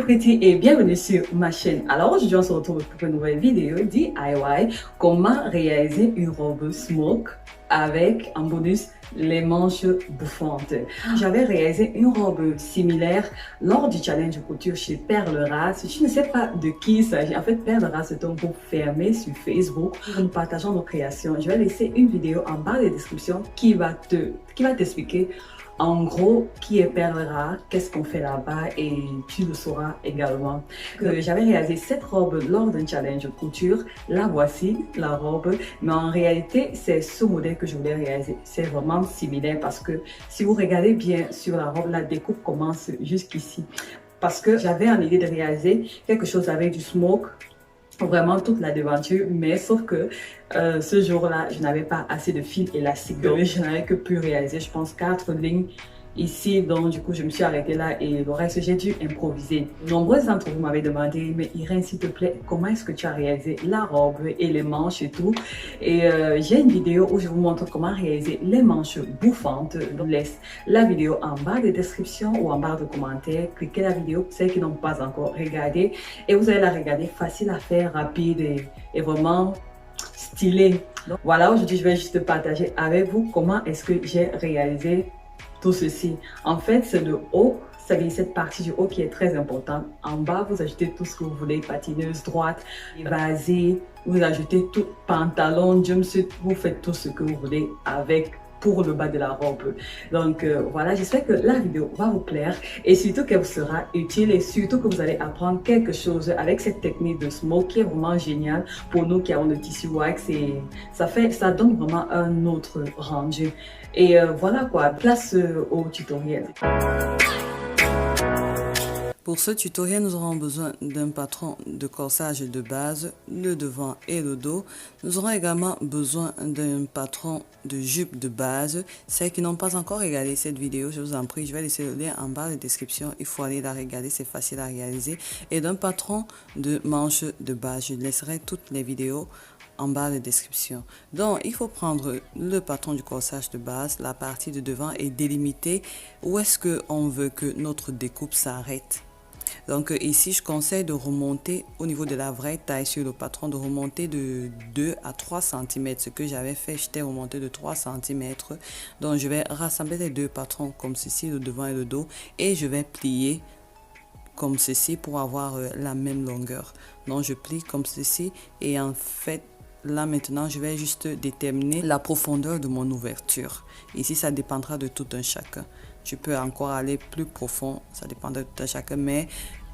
Pretty et bienvenue sur ma chaîne. Alors aujourd'hui on se retrouve pour une nouvelle vidéo DIY, comment réaliser une robe smoke avec en bonus les manches bouffantes. J'avais réalisé une robe similaire lors du challenge couture chez Perle Rare. Je ne sais pas de qui il s'agit. En fait, Perle Rare, c'est un groupe fermé sur Facebook. Nous partageons nos créations. Je vais laisser une vidéo en bas de description qui va t'expliquer en gros qui est Perle Rare, qu'est-ce qu'on fait là-bas et tu le sauras également. J'avais réalisé cette robe lors d'un challenge couture. La voici, la robe, mais en réalité, c'est ce modèle que je voulais réaliser. C'est vraiment similaire parce que si vous regardez bien sur la robe, la découpe commence jusqu'ici. Parce que j'avais en idée de réaliser quelque chose avec du smoke, vraiment toute la devanture, mais sauf que ce jour-là, je n'avais pas assez de fil élastique, donc je n'avais que pu réaliser, je pense, 4 lignes ici, donc du coup je me suis arrêtée là et le reste j'ai dû improviser. Nombreux d'entre vous m'avaient demandé, mais Irène, s'il te plaît, comment est-ce que tu as réalisé la robe et les manches et tout, et j'ai une vidéo où je vous montre comment réaliser les manches bouffantes. Donc laisse la vidéo en bas de description ou en barre de commentaires, cliquez la vidéo, celles qui n'ont pas encore regardé, et vous allez la regarder, facile à faire, rapide et vraiment stylé. Donc voilà, aujourd'hui je vais juste partager avec vous comment est-ce que j'ai réalisé tout ceci. En fait, c'est le haut, c'est-à-dire cette partie du haut qui est très importante. En bas, vous ajoutez tout ce que vous voulez, patineuse, droite, vasée, vous ajoutez tout, pantalon, jumpsuit, vous faites tout ce que vous voulez avec pour le bas de la robe. Donc voilà, j'espère que la vidéo va vous plaire et surtout qu'elle vous sera utile et surtout que vous allez apprendre quelque chose avec cette technique de smoke qui est vraiment géniale pour nous qui avons le tissu wax et ça donne vraiment un autre rendu. Et voilà quoi, place au tutoriel. Pour ce tutoriel, nous aurons besoin d'un patron de corsage de base, le devant et le dos. Nous aurons également besoin d'un patron de jupe de base. Celles qui n'ont pas encore regardé cette vidéo, je vous en prie, je vais laisser le lien en bas de description. Il faut aller la regarder, c'est facile à réaliser. Et d'un patron de manche de base. Je laisserai toutes les vidéos en bas de description. Donc, il faut prendre le patron du corsage de base, la partie de devant et délimiter où est-ce qu'on veut que notre découpe s'arrête. Donc ici, je conseille de remonter au niveau de la vraie taille sur le patron, de remonter de 2 à 3 cm. Ce que j'avais fait, j'étais remonté de 3 cm. Donc je vais rassembler les deux patrons comme ceci, le devant et le dos. Et je vais plier comme ceci pour avoir la même longueur. Donc je plie comme ceci et en fait, là maintenant, je vais juste déterminer la profondeur de mon ouverture. Ici, ça dépendra de tout un chacun. Je peux encore aller plus profond, ça dépend de tout un chacun, mais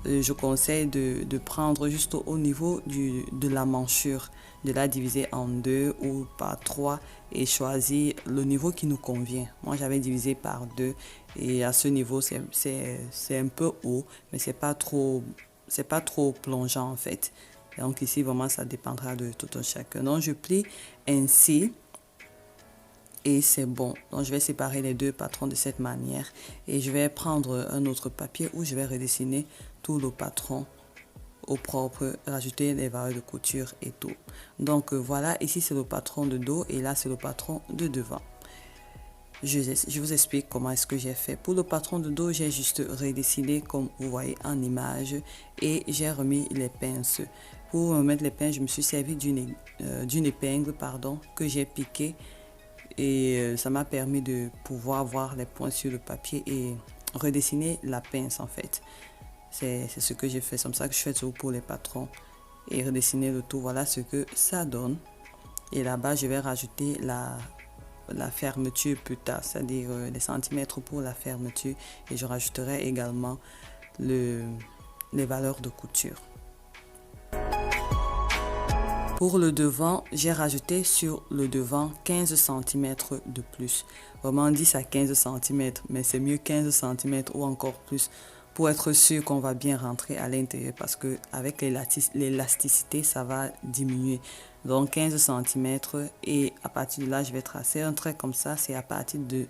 je conseille de prendre juste au niveau de la manchure, de la diviser en 2 ou par 3 et choisir le niveau qui nous convient. Moi, j'avais divisé par 2 et à ce niveau, c'est un peu haut, mais c'est pas trop plongeant en fait. Donc ici, vraiment, ça dépendra de tout un chacun. Donc, je plie ainsi. Et c'est bon. Donc, je vais séparer les deux patrons de cette manière. Et je vais prendre un autre papier où je vais redessiner tout le patron au propre, rajouter les valeurs de couture et tout. Donc, voilà. Ici, c'est le patron de dos et là, c'est le patron de devant. Je vous explique comment est-ce que j'ai fait. Pour le patron de dos, j'ai juste redessiné comme vous voyez en image et j'ai remis les pinces. Pour mettre les pinces, je me suis servi d'une épingle que j'ai piquée. Et ça m'a permis de pouvoir voir les points sur le papier et redessiner la pince en fait. C'est ce que j'ai fait, c'est comme ça que je fais tout pour les patrons. Et redessiner le tout, voilà ce que ça donne. Et là-bas, je vais rajouter la fermeture plus tard, c'est-à-dire les centimètres pour la fermeture. Et je rajouterai également les valeurs de couture. Pour le devant, j'ai rajouté sur le devant 15 cm de plus. Vraiment 10 à 15 cm, mais c'est mieux 15 cm ou encore plus pour être sûr qu'on va bien rentrer à l'intérieur parce que avec l'élasticité, ça va diminuer. Donc 15 cm et à partir de là, je vais tracer un trait comme ça. C'est à partir de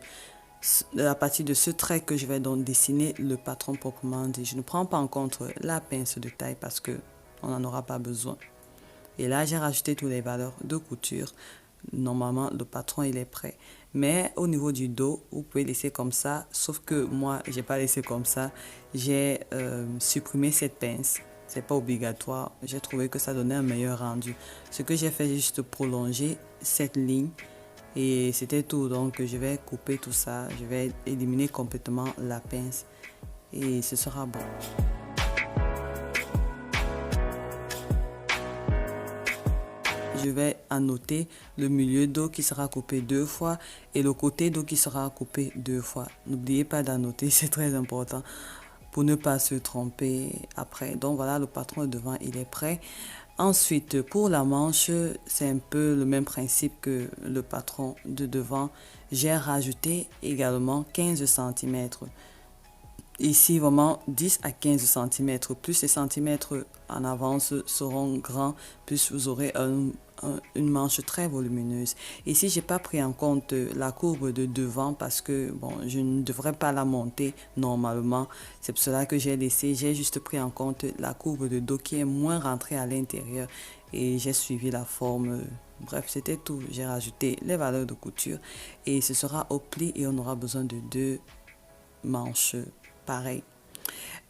ce trait que je vais donc dessiner le patron proprement dit. Je ne prends pas en compte la pince de taille parce qu'on n'en aura pas besoin. Et là, j'ai rajouté toutes les valeurs de couture normalement le patron il est prêt. Mais au niveau du dos, vous pouvez laisser comme ça, sauf que moi, j'ai pas laissé comme ça. J'ai supprimé cette pince. C'est pas obligatoire. J'ai trouvé que ça donnait un meilleur rendu. Ce que j'ai fait, j'ai juste prolonger cette ligne et c'était tout. Donc, je vais couper tout ça. Je vais éliminer complètement la pince et ce sera bon. Je vais annoter le milieu dos qui sera coupé 2 fois et le côté dos qui sera coupé 2 fois. N'oubliez pas d'annoter, c'est très important pour ne pas se tromper après. Donc voilà, le patron devant, il est prêt. Ensuite, pour la manche, c'est un peu le même principe que le patron de devant. J'ai rajouté également 15 cm. Ici, vraiment 10 à 15 cm. Plus les centimètres en avance seront grands, plus vous aurez une manche très volumineuse. Ici, j'ai pas pris en compte la courbe de devant parce que bon, je ne devrais pas la monter normalement. C'est pour cela que j'ai laissé. J'ai juste pris en compte la courbe de dos qui est moins rentrée à l'intérieur et j'ai suivi la forme. Bref, c'était tout. J'ai rajouté les valeurs de couture et ce sera au pli et on aura besoin de 2 manches pareil.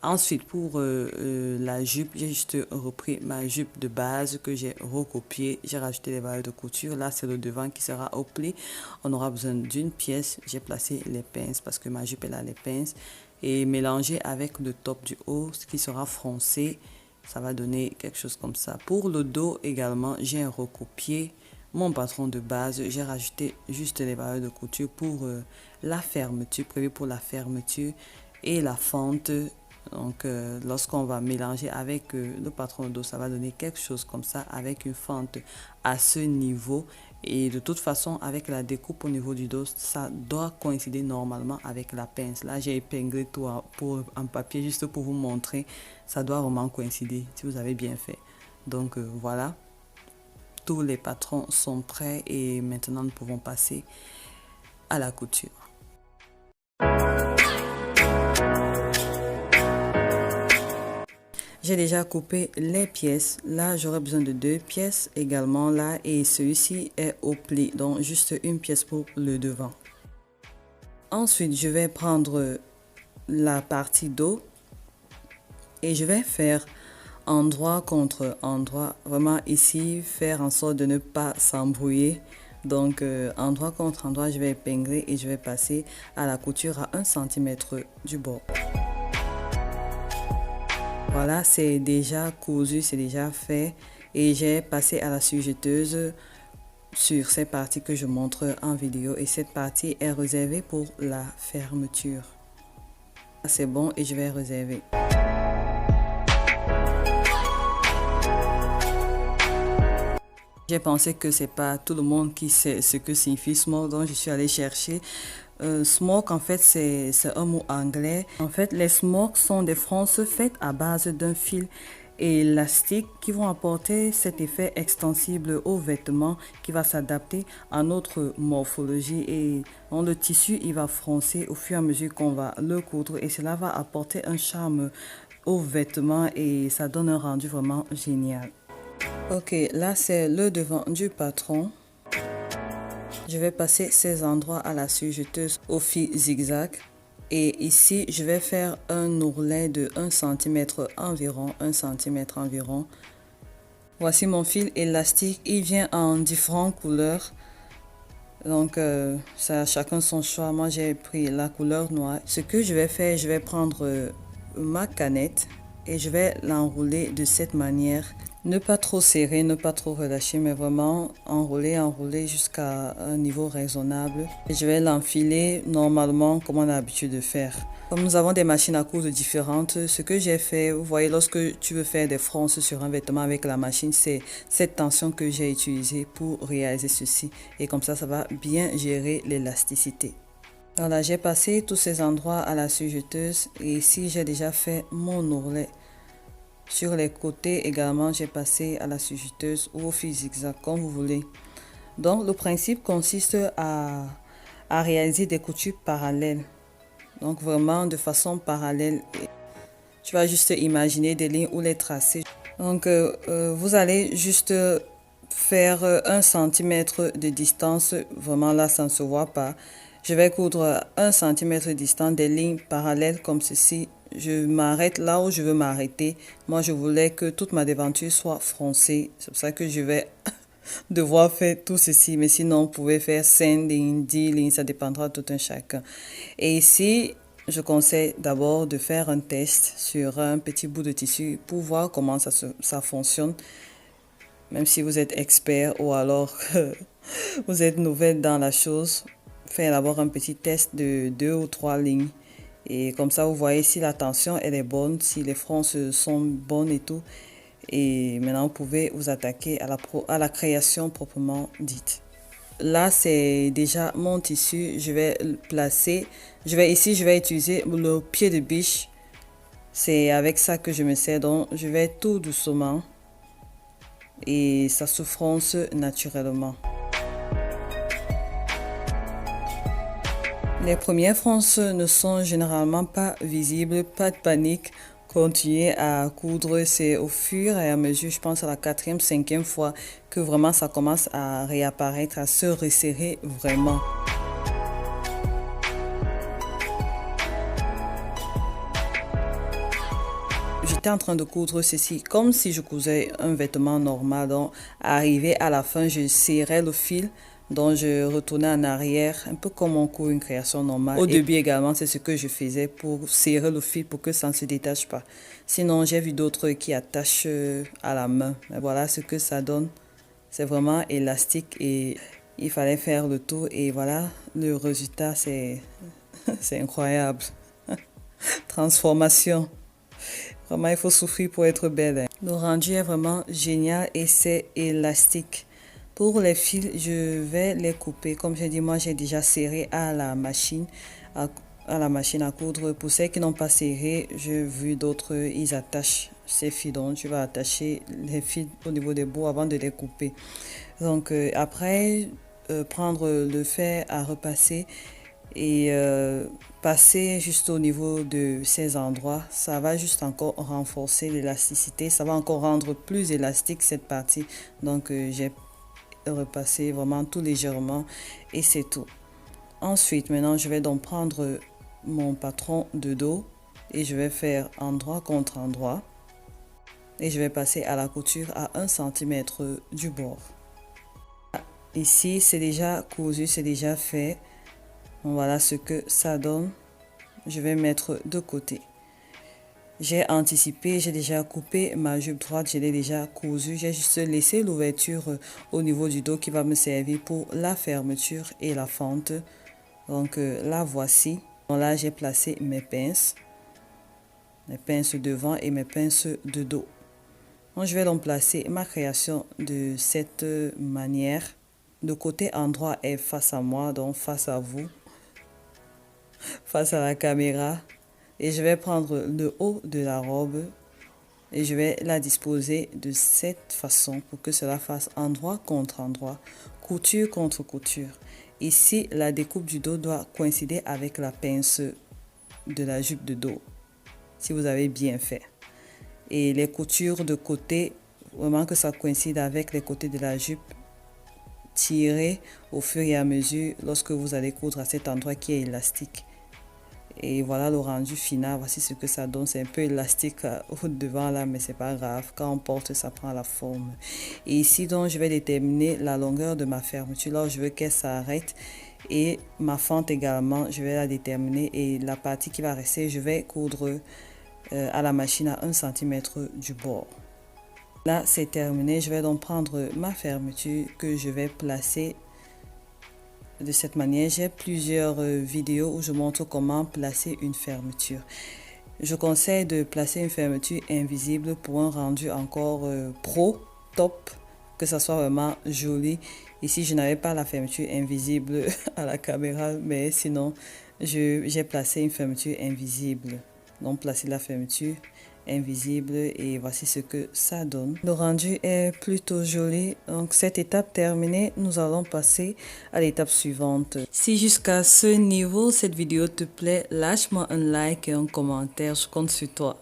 Ensuite, pour la jupe, j'ai juste repris ma jupe de base que j'ai recopiée. J'ai rajouté les valeurs de couture. Là, c'est le devant qui sera au pli. On aura besoin d'une pièce. J'ai placé les pinces parce que ma jupe, elle a les pinces. Et mélanger avec le top du haut, ce qui sera froncé. Ça va donner quelque chose comme ça. Pour le dos également, j'ai recopié mon patron de base. J'ai rajouté juste les valeurs de couture pour la fermeture, prévu pour la fermeture et la fente. Donc lorsqu'on va mélanger avec le patron de dos, ça va donner quelque chose comme ça avec une fente à ce niveau. Et de toute façon, avec la découpe au niveau du dos, ça doit coïncider normalement avec la pince. Là, j'ai épinglé tout en papier juste pour vous montrer. Ça doit vraiment coïncider si vous avez bien fait. Donc voilà, tous les patrons sont prêts et maintenant nous pouvons passer à la couture. J'ai déjà coupé les pièces. Là, j'aurai besoin de 2 pièces également là. Et celui-ci est au pli. Donc, juste une pièce pour le devant. Ensuite, je vais prendre la partie dos. Et je vais faire endroit contre endroit. Vraiment ici, faire en sorte de ne pas s'embrouiller. Donc, endroit contre endroit, je vais épingler et je vais passer à la couture à 1 cm du bord. Voilà, c'est déjà cousu, c'est déjà fait et j'ai passé à la sujeteuse sur ces parties que je montre en vidéo et cette partie est réservée pour la fermeture. C'est bon et je vais réserver. J'ai pensé que c'est pas tout le monde qui sait ce que signifie smoke, donc je suis allée chercher. Smoke, en fait, c'est un mot anglais. En fait, les smokes sont des fronces faites à base d'un fil élastique qui vont apporter cet effet extensible au vêtement qui va s'adapter à notre morphologie et le tissu il va froncer au fur et à mesure qu'on va le coudre et cela va apporter un charme au vêtement et ça donne un rendu vraiment génial. Ok, là c'est le devant du patron. Je vais passer ces endroits à la sujeteuse au fil zigzag. Et ici, je vais faire un ourlet de 1 cm environ, 1 cm environ. Voici mon fil élastique. Il vient en différentes couleurs. Donc, ça, chacun son choix. Moi, j'ai pris la couleur noire. Ce que je vais faire, je vais prendre ma canette et je vais l'enrouler de cette manière. Ne pas trop serrer, ne pas trop relâcher, mais vraiment enrouler jusqu'à un niveau raisonnable. Et je vais l'enfiler normalement comme on a l'habitude de faire. Comme nous avons des machines à coudre différentes, ce que j'ai fait, vous voyez, lorsque tu veux faire des fronces sur un vêtement avec la machine, c'est cette tension que j'ai utilisée pour réaliser ceci. Et comme ça va bien gérer l'élasticité. Voilà, j'ai passé tous ces endroits à la sujeteuse et ici j'ai déjà fait mon ourlet. Sur les côtés également, j'ai passé à la sujeteuse ou au fil zigzag, comme vous voulez. Donc, le principe consiste à réaliser des coutures parallèles. Donc, vraiment de façon parallèle. Tu vas juste imaginer des lignes ou les tracer. Donc, vous allez juste faire 1 cm de distance. Vraiment là, ça ne se voit pas. Je vais coudre 1 cm de distance des lignes parallèles comme ceci. Je m'arrête là où je veux m'arrêter. Moi, je voulais que toute ma devanture soit froncée. C'est pour ça que je vais devoir faire tout ceci. Mais sinon, vous pouvez faire 5 lignes, 10 lignes. Ça dépendra de tout un chacun. Et ici, je conseille d'abord de faire un test sur un petit bout de tissu pour voir comment ça fonctionne. Même si vous êtes expert ou alors que vous êtes nouvelle dans la chose, faites d'abord un petit test de 2 ou 3 lignes. Et comme ça, vous voyez si la tension elle est bonne, si les fronces sont bonnes et tout. Et maintenant, vous pouvez vous attaquer à la création proprement dite. Là, c'est déjà mon tissu. Je vais le placer. Je vais utiliser le pied de biche. C'est avec ça que je me sers. Donc, je vais tout doucement. Et ça se fronce naturellement. Les premières fronces ne sont généralement pas visibles, pas de panique. Continuez à coudre, c'est au fur et à mesure, je pense à la 4e, 5e fois que vraiment ça commence à réapparaître, à se resserrer vraiment. J'étais en train de coudre ceci comme si je cousais un vêtement normal. Donc, arrivé à la fin, je serrais le fil. Donc, je retournais en arrière, un peu comme on coud une création normale. Au début également, c'est ce que je faisais pour serrer le fil pour que ça ne se détache pas. Sinon, j'ai vu d'autres qui attachent à la main. Mais voilà ce que ça donne. C'est vraiment élastique et il fallait faire le tour. Et voilà, le résultat, c'est incroyable. Transformation. Vraiment, il faut souffrir pour être belle. Le rendu est vraiment génial et c'est élastique. Pour les fils, je vais les couper. Comme j'ai dit, moi, j'ai déjà serré à la machine à coudre. Pour ceux qui n'ont pas serré, j'ai vu d'autres, ils attachent ces fils. Donc, tu vas attacher les fils au niveau des bouts avant de les couper. Donc, après, prendre le fer à repasser et passer juste au niveau de ces endroits, ça va juste encore renforcer l'élasticité, ça va encore rendre plus élastique cette partie. Donc j'ai repassé vraiment tout légèrement et c'est tout. Ensuite, maintenant je vais donc prendre mon patron de dos et je vais faire endroit contre endroit et je vais passer à la couture à 1 cm du bord. Ici c'est déjà cousu, c'est déjà fait. Voilà ce que ça donne. Je vais mettre de côté. J'ai anticipé, j'ai déjà coupé ma jupe droite, je l'ai déjà cousue. J'ai juste laissé l'ouverture au niveau du dos qui va me servir pour la fermeture et la fente. Donc la voici. Donc là, j'ai placé mes pinces devant et mes pinces de dos. Donc, je vais donc placer ma création de cette manière. Le côté endroit est face à moi, donc face à vous. Face à la caméra et je vais prendre le haut de la robe et je vais la disposer de cette façon pour que cela fasse endroit contre endroit, couture contre couture. Ici, la découpe du dos doit coïncider avec la pince de la jupe de dos, si vous avez bien fait. Et les coutures de côté, vraiment que ça coïncide avec les côtés de la jupe, tirez au fur et à mesure lorsque vous allez coudre à cet endroit qui est élastique. Et voilà le rendu final, voici ce que ça donne. C'est un peu élastique au devant là, mais c'est pas grave. Quand on porte, ça prend la forme. Et ici, donc, je vais déterminer la longueur de ma fermeture. Là où je veux qu'elle s'arrête. Et ma fente également, je vais la déterminer. Et la partie qui va rester, je vais coudre à la machine à 1 cm du bord. Là, c'est terminé. Je vais donc prendre ma fermeture que je vais placer de cette manière. J'ai plusieurs vidéos où je montre comment placer une fermeture. Je conseille de placer une fermeture invisible pour un rendu encore pro, top, que ça soit vraiment joli. Ici, je n'avais pas la fermeture invisible à la caméra, mais sinon, j'ai placé une fermeture invisible. Donc, placer la fermeture invisible et voici ce que ça donne. Le rendu est plutôt joli. Donc cette étape terminée, nous allons passer à l'étape suivante. Si jusqu'à ce niveau cette vidéo te plaît, lâche-moi un like et un commentaire, je compte sur toi.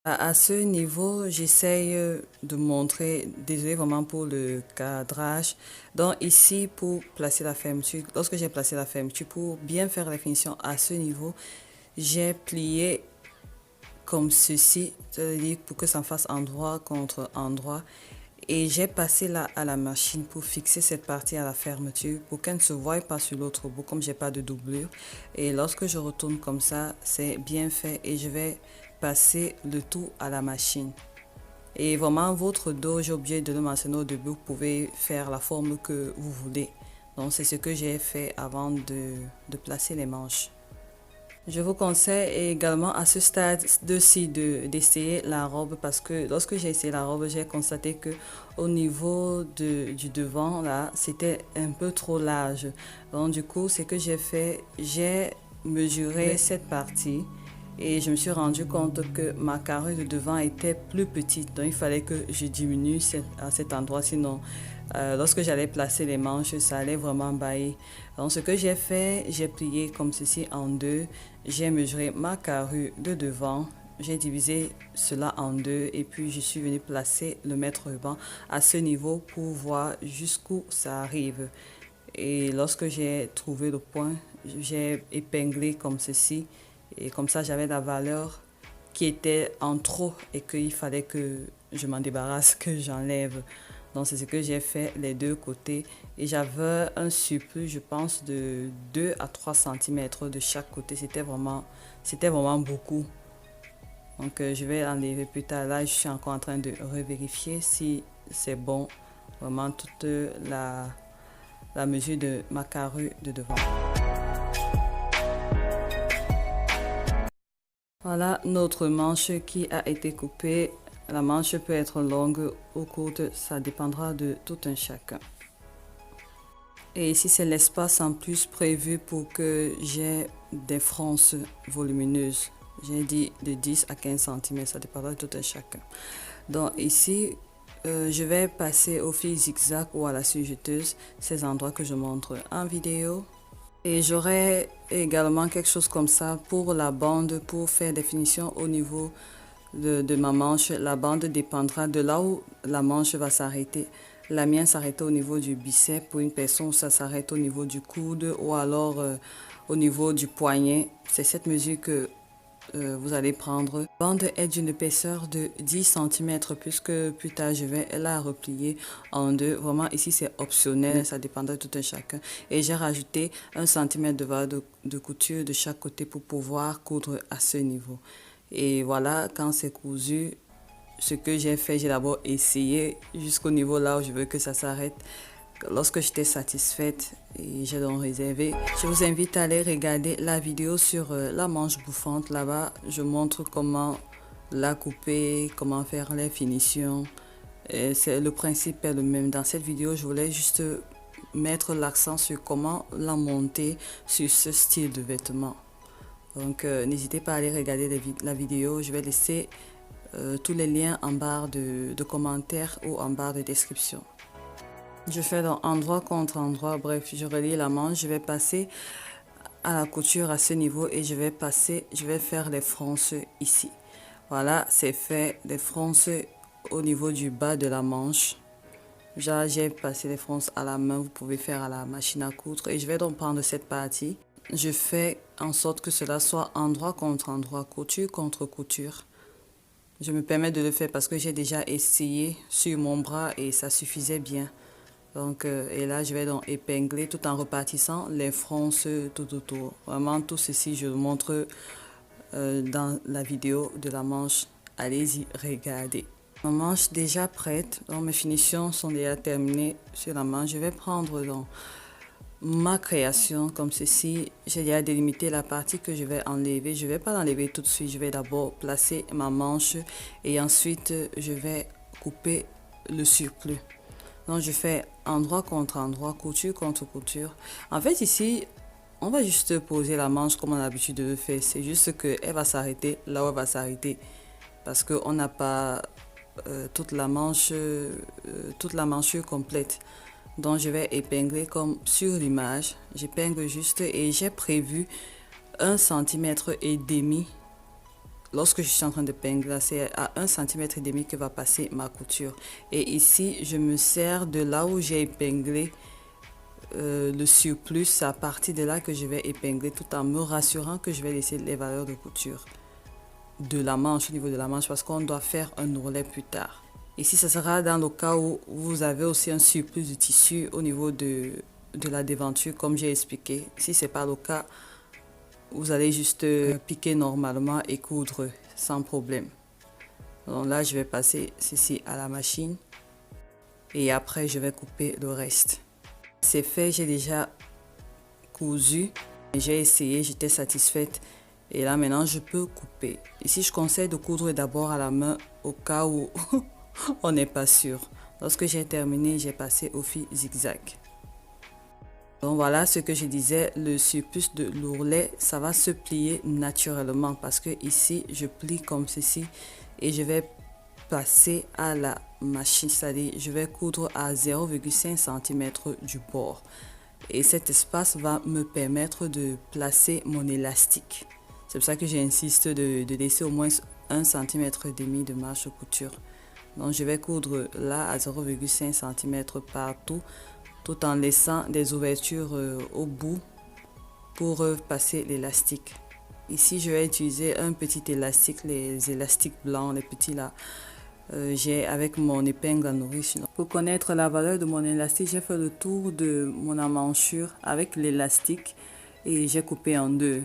À ce niveau, j'essaye de montrer, désolé vraiment pour le cadrage. Donc ici, pour placer la fermeture, lorsque j'ai placé la fermeture, pour bien faire la finition à ce niveau, j'ai plié comme ceci, c'est-à-dire pour que ça fasse endroit contre endroit. Et j'ai passé là à la machine pour fixer cette partie à la fermeture pour qu'elle ne se voie pas sur l'autre bout comme j'ai pas de doublure. Et lorsque je retourne comme ça, c'est bien fait et je vais passer le tout à la machine. Et vraiment, votre dos, j'ai oublié de le mentionner au début, vous pouvez faire la forme que vous voulez. Donc, c'est ce que j'ai fait avant de placer les manches. Je vous conseille également à ce stade-ci d'essayer la robe parce que lorsque j'ai essayé la robe, j'ai constaté que au niveau du devant, là, c'était un peu trop large. Donc, du coup, ce que j'ai fait, j'ai mesuré cette partie et je me suis rendu compte que ma carrure de devant était plus petite. Donc, il fallait que je diminue à cet endroit, sinon lorsque j'allais placer les manches, ça allait vraiment bailler. Donc, ce que j'ai fait, j'ai plié comme ceci en deux. J'ai mesuré ma carrure de devant. J'ai divisé cela en deux et puis je suis venue placer le mètre-ruban à ce niveau pour voir jusqu'où ça arrive. Et lorsque j'ai trouvé le point, j'ai épinglé comme ceci. Et comme ça, j'avais la valeur qui était en trop et qu'il fallait que je m'en débarrasse, que j'enlève. Donc, c'est ce que j'ai fait les deux côtés. Et j'avais un surplus, je pense, de 2 à 3 cm de chaque côté. C'était vraiment beaucoup. Donc, je vais enlever plus tard. Là, je suis encore en train de revérifier si c'est bon. Vraiment, toute la mesure de ma carrure de devant. Voilà notre manche qui a été coupée. La manche peut être longue ou courte, ça dépendra de tout un chacun. Et ici, c'est l'espace en plus prévu pour que j'ai des fronces volumineuses. J'ai dit de 10 à 15 cm, ça dépendra de tout un chacun. Donc ici, je vais passer au fil zigzag ou à la surjeteuse, ces endroits que je montre en vidéo. Et j'aurai également quelque chose comme ça pour la bande, pour faire des finitions au niveau de ma manche. La bande dépendra de là où la manche va s'arrêter. La mienne s'arrête au niveau du biceps, pour une personne ça s'arrête au niveau du coude ou alors au niveau du poignet. C'est cette mesure que vous allez prendre. La bande est d'une épaisseur de 10 cm puisque plus tard je vais la replier en deux. Vraiment ici c'est optionnel, ça dépendra de tout un chacun. Et j'ai rajouté 1 cm de valeur de couture de chaque côté pour pouvoir coudre à ce niveau. Et voilà, quand c'est cousu, ce que j'ai fait, j'ai d'abord essayé jusqu'au niveau là où je veux que ça s'arrête. Lorsque j'étais satisfaite, j'ai donc réservé. Je vous invite à aller regarder la vidéo sur la manche bouffante. Là-bas, je montre comment la couper, comment faire les finitions. Le principe est le même. Dans cette vidéo, je voulais juste mettre l'accent sur comment la monter sur ce style de vêtement. Donc, n'hésitez pas à aller regarder la vidéo. Je vais laisser tous les liens en barre de commentaires ou en barre de description. Je fais donc endroit contre endroit, bref, je relie la manche, je vais passer à la couture à ce niveau et je vais faire les fronces ici. Voilà, c'est fait, les fronces au niveau du bas de la manche. J'ai passé les fronces à la main, vous pouvez faire à la machine à coudre et je vais donc prendre cette partie. Je fais en sorte que cela soit endroit contre endroit, couture contre couture. Je me permets de le faire parce que j'ai déjà essayé sur mon bras et ça suffisait bien. Donc, et là, je vais donc épingler tout en repartissant les fronces tout autour. Vraiment, tout ceci, je le montre dans la vidéo de la manche. Allez-y, regardez. Ma manche déjà prête. Donc, mes finitions sont déjà terminées sur la manche. Je vais prendre donc ma création comme ceci. J'ai déjà délimité la partie que je vais enlever. Je ne vais pas l'enlever tout de suite. Je vais d'abord placer ma manche et ensuite, je vais couper le surplus. Donc, je fais endroit contre endroit, couture contre couture. En fait, ici, on va juste poser la manche comme on a l'habitude de le faire. C'est juste qu'elle va s'arrêter là où elle va s'arrêter. Parce qu'on n'a pas toute la manche complète. Donc, je vais épingler comme sur l'image. J'épingle juste et j'ai prévu 1,5 cm lorsque je suis en train de pingler, c'est à 1,5 cm que va passer ma couture. Et ici, je me sers de là où j'ai épinglé le surplus. C'est à partir de là que je vais épingler, tout en me rassurant que je vais laisser les valeurs de couture de la manche, au niveau de la manche, parce qu'on doit faire un ourlet plus tard. Ici, ça sera dans le cas où vous avez aussi un surplus de tissu au niveau de la devanture, comme j'ai expliqué. Si ce n'est pas le cas, vous allez juste piquer normalement et coudre sans problème. Donc là, je vais passer ceci à la machine et après, je vais couper le reste. C'est fait, j'ai déjà cousu, j'ai essayé, j'étais satisfaite. Et là, maintenant, je peux couper. Ici, je conseille de coudre d'abord à la main au cas où on n'est pas sûr. Lorsque j'ai terminé, j'ai passé au fil zigzag. Donc voilà ce que je disais, le surplus de l'ourlet, ça va se plier naturellement parce que ici, je plie comme ceci et je vais passer à la machine, c'est-à-dire je vais coudre à 0,5 cm du bord. Et cet espace va me permettre de placer mon élastique. C'est pour ça que j'insiste de laisser au moins 1,5 cm de marge couture. Donc je vais coudre là à 0,5 cm partout, tout en laissant des ouvertures au bout pour passer l'élastique. Ici, je vais utiliser un petit élastique, les élastiques blancs, les petits là. J'ai avec mon épingle à nourrice. Pour connaître la valeur de mon élastique, j'ai fait le tour de mon emmanchure avec l'élastique et j'ai coupé en deux.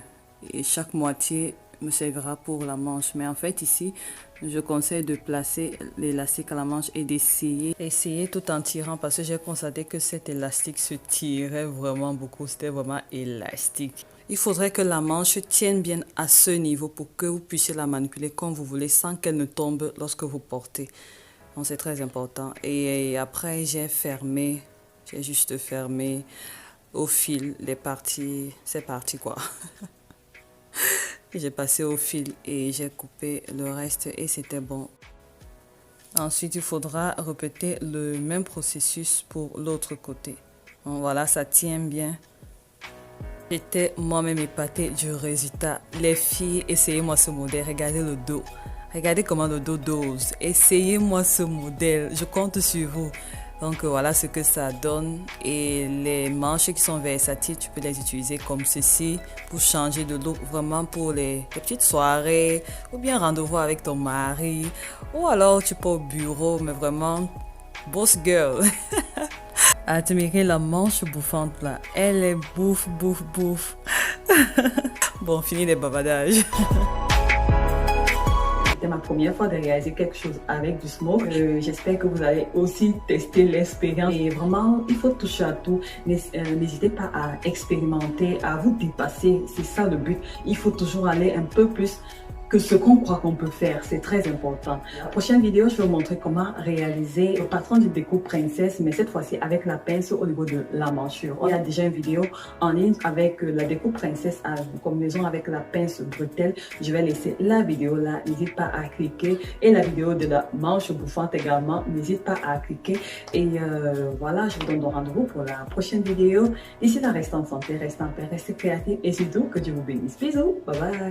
Et chaque moitié me servira pour la manche. Mais en fait, ici, je conseille de placer l'élastique à la manche et d'essayer tout en tirant parce que j'ai constaté que cet élastique se tirait vraiment beaucoup. C'était vraiment élastique. Il faudrait que la manche tienne bien à ce niveau pour que vous puissiez la manipuler comme vous voulez sans qu'elle ne tombe lorsque vous portez. Donc c'est très important. Et après, j'ai juste fermé au fil les parties. C'est parti quoi. J'ai passé au fil et j'ai coupé le reste et c'était bon. Ensuite, il faudra répéter le même processus pour l'autre côté. Donc voilà, ça tient bien. J'étais moi-même épatée du résultat. Les filles, essayez-moi ce modèle. Regardez le dos. Regardez comment le dos dose. Essayez-moi ce modèle. Je compte sur vous. Donc voilà ce que ça donne. Et les manches qui sont versatiles, tu peux les utiliser comme ceci pour changer de look, vraiment pour les petites soirées ou bien rendez-vous avec ton mari. Ou alors tu peux au bureau, mais vraiment boss girl. Admirez la manche bouffante là. Elle est bouffe. Bon, fini les bavardages. C'était ma première fois de réaliser quelque chose avec du smoke. J'espère que vous allez aussi tester l'expérience. Et vraiment, il faut toucher à tout. N'hésitez pas à expérimenter, à vous dépasser. C'est ça le but. Il faut toujours aller un peu plus que ce qu'on croit qu'on peut faire. C'est très important. La prochaine vidéo, je vais vous montrer comment réaliser le patron du déco princesse, mais cette fois-ci avec la pince au niveau de la manchure. Il y a déjà une vidéo en ligne avec la déco princesse à combinaison avec la pince bretelle. Je vais laisser la vidéo là. N'hésite pas à cliquer. Et la vidéo de la manche bouffante également. N'hésite pas à cliquer. Et voilà, je vous donne rendez-vous pour la prochaine vidéo. D'ici là, restez en santé, restez en paix, restez créatifs et surtout que Dieu vous bénisse. Bisous. Bye bye.